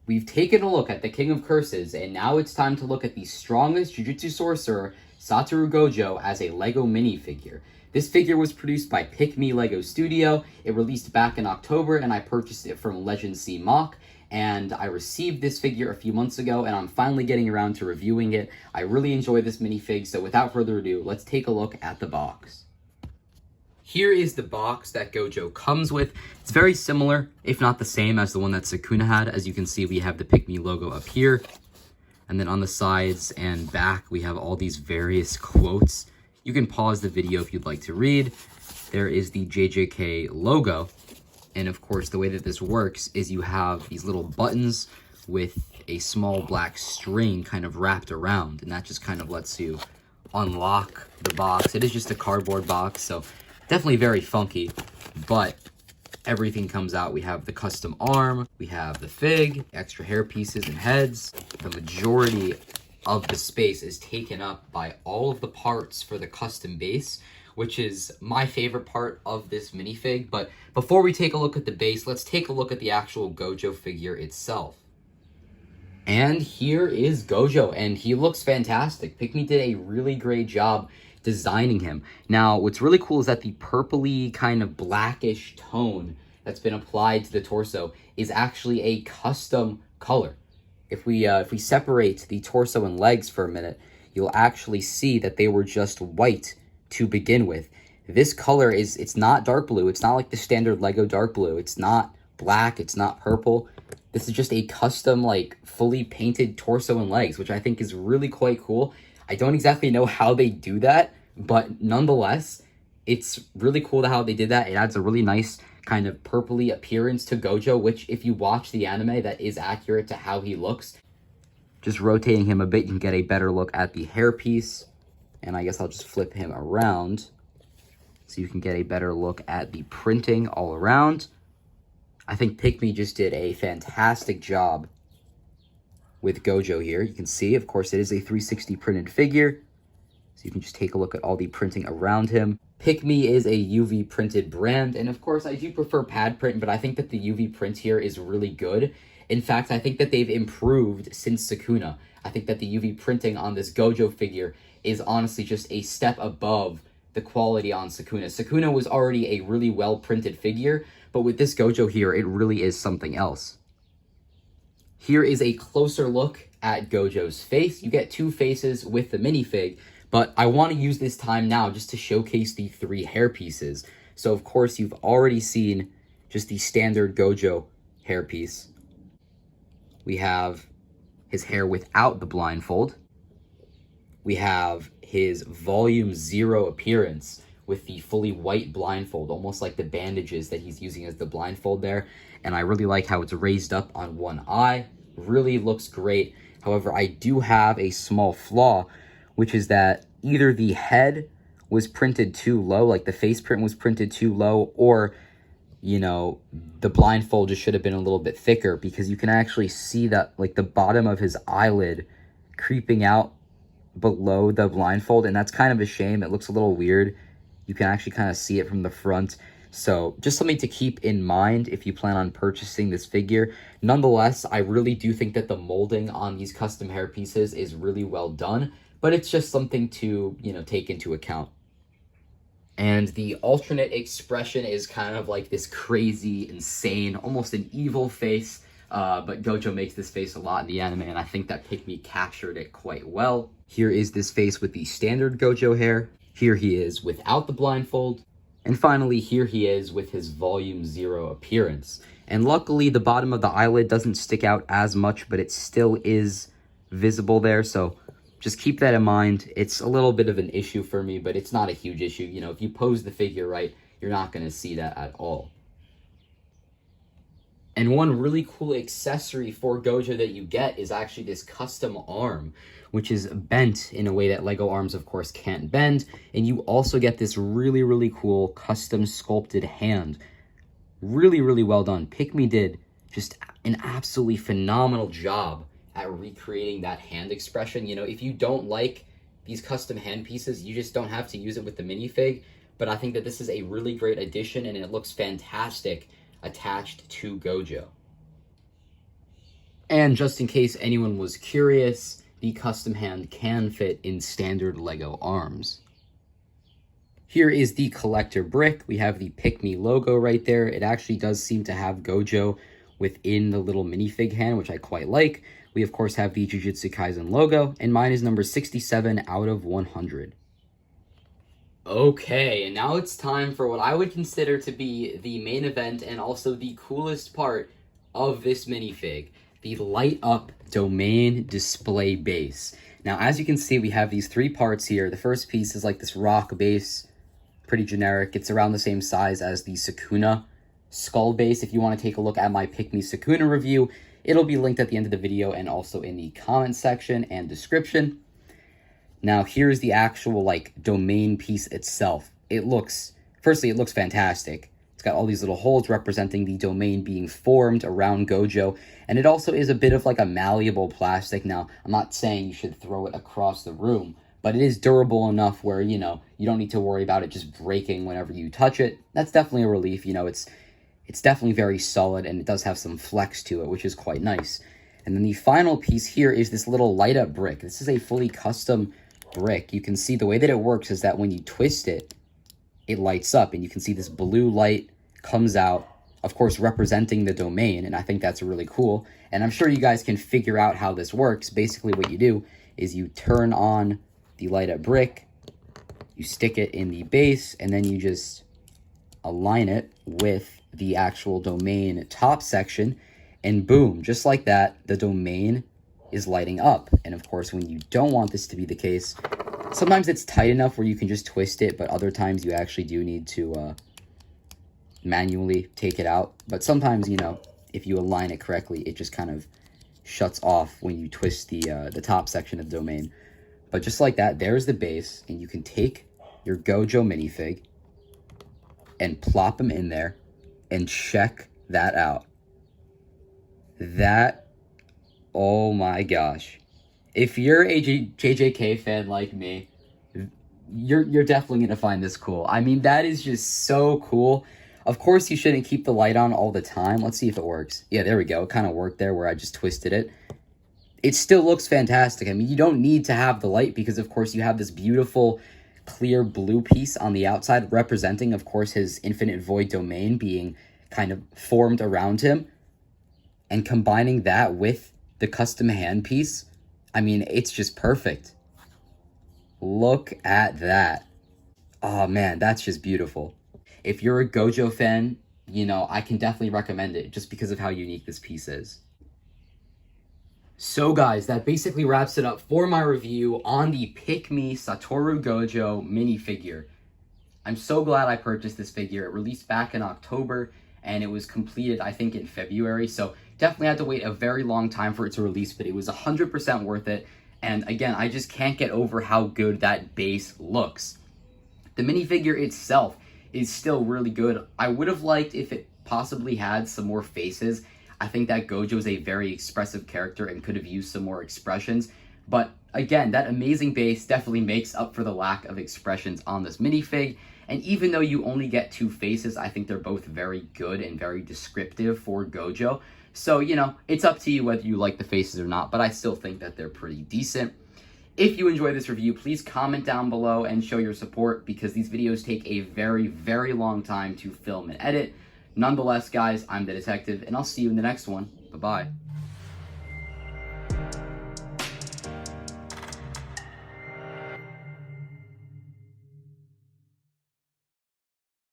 We've taken a look at the King of Curses, and now it's time to look at the strongest Jujutsu Sorcerer, Satoru Gojo, as a LEGO minifigure. This figure was produced by Pick Me LEGO Studio. It released back in October, and I purchased it from Legend C Mock. And I received this figure a few months ago, and I'm finally getting around to reviewing it. I really enjoy this minifig, so without further ado, let's take a look at the box. Here is the box that Gojo comes with. It's very similar, if not the same, as the one that Sukuna had. As you can see, we have the Pick Me logo up here. And then on the sides and back, we have all these various quotes. You can pause the video if you'd like to read. There is the JJK logo. And of course, the way that this works is you have these little buttons with a small black string kind of wrapped around. And that just kind of lets you unlock the box. It is just a cardboard box, so definitely very funky, but everything comes out. We have the custom arm, we have the fig, extra hair pieces and heads. The majority of the space is taken up by all of the parts for the custom base, which is my favorite part of this minifig. But before we take a look at the base, let's take a look at the actual Gojo figure itself. And here is Gojo, and he looks fantastic. Pick Me did a really great job designing him. Now, what's really cool is that the purpley kind of blackish tone that's been applied to the torso is actually a custom color. If we separate the torso and legs for a minute, you'll actually see that they were just white to begin with. This color it's not dark blue. It's not like the standard Lego dark blue. It's not black. It's not purple. This is just a custom, like, fully painted torso and legs, which I think is really quite cool. I don't exactly know how they do that, but nonetheless, it's really cool how they did that. It adds a really nice kind of purpley appearance to Gojo, which if you watch the anime, that is accurate to how he looks. Just rotating him a bit, you can get a better look at the hairpiece. And I guess I'll just flip him around so you can get a better look at the printing all around. I think Pick Me just did a fantastic job with Gojo here. You can see, of course, it is a 360 printed figure. So you can just take a look at all the printing around him. Pick Me is a UV printed brand. And of course, I do prefer pad print, but I think that the UV print here is really good. In fact, I think that they've improved since Sukuna. I think that the UV printing on this Gojo figure is honestly just a step above the quality on Sukuna. Sukuna was already a really well printed figure, but with this Gojo here, it really is something else. Here is a closer look at Gojo's face. You get two faces with the minifig, but I want to use this time now just to showcase the three hair pieces. So of course, you've already seen just the standard Gojo hairpiece. We have his hair without the blindfold. We have his volume 0 appearance with the fully white blindfold, almost like the bandages that he's using as the blindfold there. And I really like how it's raised up on one eye. Really looks great. However, I do have a small flaw, which is that either the head was printed too low, like the face print was printed too low, or, you know, the blindfold just should have been a little bit thicker, because you can actually see that, like, the bottom of his eyelid creeping out below the blindfold, and that's kind of a shame. It looks a little weird. You can actually kind of see it from the front. So just something to keep in mind if you plan on purchasing this figure. Nonetheless, I really do think that the molding on these custom hair pieces is really well done, but it's just something to, you know, take into account. And the alternate expression is kind of like this crazy, insane, almost an evil face. But Gojo makes this face a lot in the anime, and I think that Pick Me captured it quite well. Here is this face with the standard Gojo hair. Here he is without the blindfold. And finally, here he is with his volume 0 appearance. And luckily, the bottom of the eyelid doesn't stick out as much, but it still is visible there. So just keep that in mind. It's a little bit of an issue for me, but it's not a huge issue. You know, if you pose the figure right, you're not going to see that at all. And one really cool accessory for Gojo that you get is actually this custom arm, which is bent in a way that Lego arms, of course, can't bend. And you also get this really, really cool custom sculpted hand. Really, really well done. Pick Me did just an absolutely phenomenal job at recreating that hand expression. You know, if you don't like these custom hand pieces, you just don't have to use it with the minifig. But I think that this is a really great addition, and it looks fantastic attached to Gojo. And just in case anyone was curious, the custom hand can fit in standard LEGO arms. Here is the collector brick. We have the Pick Me logo right there. It actually does seem to have Gojo within the little minifig hand, which I quite like. We, of course, have the Jujutsu Kaisen logo, and mine is number 67 out of 100. Okay, and now it's time for what I would consider to be the main event and also the coolest part of this minifig, the light up domain display base. Now, as you can see, we have these three parts here. The first piece is like this rock base, pretty generic. It's around the same size as the Sukuna skull base. If you want to take a look at my Pick Me Sukuna review, it'll be linked at the end of the video and also in the comment section and description. Now, here's the actual, like, domain piece itself. Firstly, it looks fantastic. It's got all these little holes representing the domain being formed around Gojo, and it also is a bit of, like, a malleable plastic. Now, I'm not saying you should throw it across the room, but it is durable enough where, you know, you don't need to worry about it just breaking whenever you touch it. That's definitely a relief. You know, it's definitely very solid, and it does have some flex to it, which is quite nice. And then the final piece here is this little light-up brick. This is a fully custom brick. You can see the way that it works is that when you twist it, it lights up, and you can see this blue light comes out, of course, representing the domain, and I think that's really cool. And I'm sure you guys can figure out how this works. Basically, what you do is you turn on the light-up brick, you stick it in the base, and then you just align it with the actual domain top section, and boom, just like that, the domain is lighting up. And of course, when you don't want this to be the case, sometimes it's tight enough where you can just twist it, but other times you actually do need to manually take it out. But sometimes, you know, if you align it correctly, it just kind of shuts off when you twist the top section of the domain. But just like that, there's the base, and you can take your Gojo minifig and plop them in there and check that out. Oh my gosh. If you're a JJK fan like me, you're definitely going to find this cool. I mean, that is just so cool. Of course, you shouldn't keep the light on all the time. Let's see if it works. Yeah, there we go. It kind of worked there where I just twisted it. It still looks fantastic. I mean, you don't need to have the light because, of course, you have this beautiful clear blue piece on the outside representing, of course, his infinite void domain being kind of formed around him. And combining that with the custom hand piece, I mean, it's just perfect. Look at that. Oh man, that's just beautiful. If you're a Gojo fan, you know, I can definitely recommend it just because of how unique this piece is. So guys, that basically wraps it up for my review on the Pick Me Satoru Gojo minifigure. I'm so glad I purchased this figure. It released back in October, and it was completed, I think, in February, so definitely had to wait a very long time for it to release, but it was 100% worth it. And again, I just can't get over how good that base looks. The minifigure itself is still really good. I would have liked if it possibly had some more faces. I think that Gojo is a very expressive character and could have used some more expressions. But again, that amazing base definitely makes up for the lack of expressions on this minifig. And even though you only get two faces, I think they're both very good and very descriptive for Gojo. So, you know, it's up to you whether you like the faces or not, but I still think that they're pretty decent. If you enjoy this review, please comment down below and show your support because these videos take a very, very long time to film and edit. Nonetheless, guys, I'm the Detective, and I'll see you in the next one. Bye-bye.